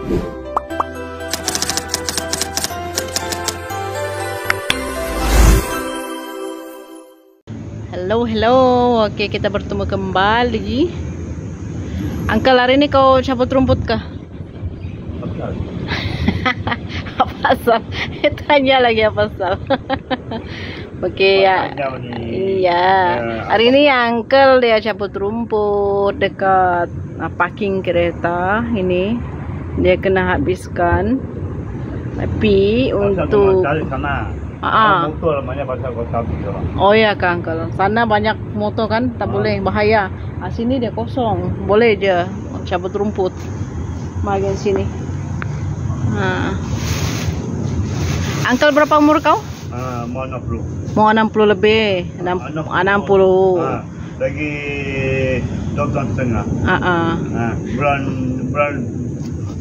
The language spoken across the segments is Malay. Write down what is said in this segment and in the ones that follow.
Hello. Oke, kita bertemu kembali. Uncle, hari ini kau cabut rumput kah? Apa asal? Tanya lagi apa asal? Oke ya. Iya. Hari ini Uncle dia cabut rumput dekat parking kereta ini. Dia kena habiskan. Tapi untuk motor namanya pasal kota. Oh ya Kang, kalau sana banyak motor kan, tak boleh, bahaya. Sini dia kosong, boleh je cabut rumput. Bagian sini. Uncle berapa umur kau? Mau 60. Mau 60 lebih. 60. Lagi 2 bulan setengah. Bulan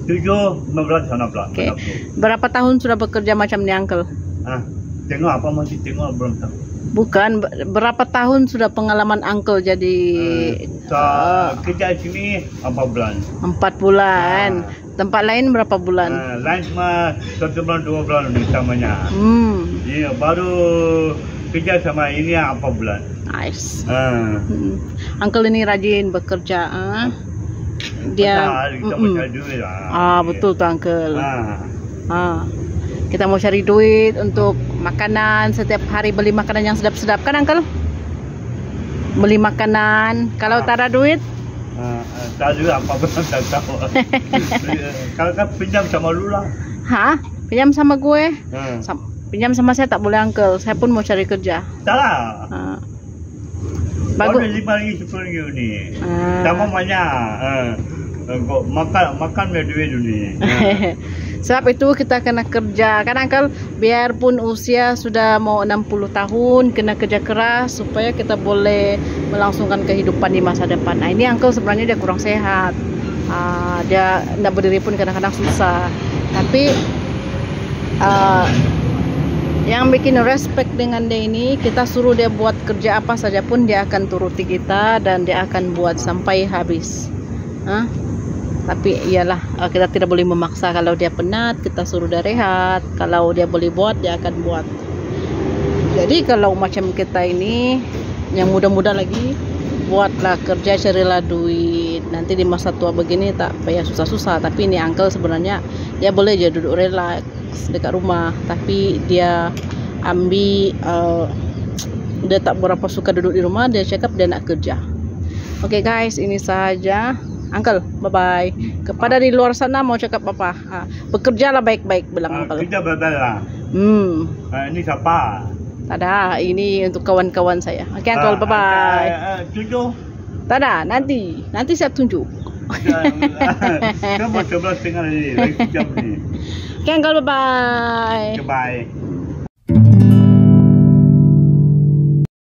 7, 16, 16. Okay. Berapa tahun sudah bekerja macam ni Uncle? Tengok apa masih tengok belum tahu. Bukan, berapa tahun sudah pengalaman Uncle jadi kerja sini 4 bulan. 4 bulan. Tempat lain berapa bulan? Lain cuma 1 bulan 2 bulan ni samanya. Ya, baru kerja sama ini 4 bulan. Nice. Uncle ini rajin bekerja. Dia betul tuh Uncle. Kita mau cari duit untuk makanan, setiap hari beli makanan yang sedap-sedap kan Uncle? Beli makanan. Kalau tak ada duit? Tak ada apa-apa, tak tahu. Kalau kan pinjam sama lu lah. Pinjam sama gue? Pinjam sama saya tak boleh Uncle. Saya pun mau cari kerja. Tak lah. Bagus. Baru 5 10 ni. Sama banyak. Makan duit ni. Sebab itu kita kena kerja kan Uncle, biarpun usia sudah mau 60 tahun, kena kerja keras supaya kita boleh melangsungkan kehidupan di masa depan. Nah ini Uncle sebenarnya dia kurang sehat, dia tidak berdiri pun kadang-kadang susah. Tapi yang bikin respect dengan dia ini, kita suruh dia buat kerja apa saja pun dia akan turuti kita dan dia akan buat sampai habis. Tapi iyalah, kita tidak boleh memaksa. Kalau dia penat, kita suruh dia rehat. Kalau dia boleh buat, dia akan buat. Jadi kalau macam kita ini yang muda-muda lagi, buatlah kerja, carilah duit. Nanti di masa tua begini tak payah susah-susah. Tapi ini Uncle sebenarnya dia boleh je duduk relax dekat rumah, tapi dia ambil dia tak berapa suka duduk di rumah. Dia cakap dia nak kerja. Oke guys, ini saja Uncle, bye-bye. Kepada di luar sana mau cakap apa? Bekerjalah baik-baik, bilang Uncle. Kerja baik-baik lah. Ini siapa? Tak ada, ini untuk kawan-kawan saya. Oke Uncle, bye-bye. Tunjuk? Tak ada, nanti saya tunjuk. Kamu 11 tengah ni, lagi sejam ni. Oke Uncle, bye-bye. Bye.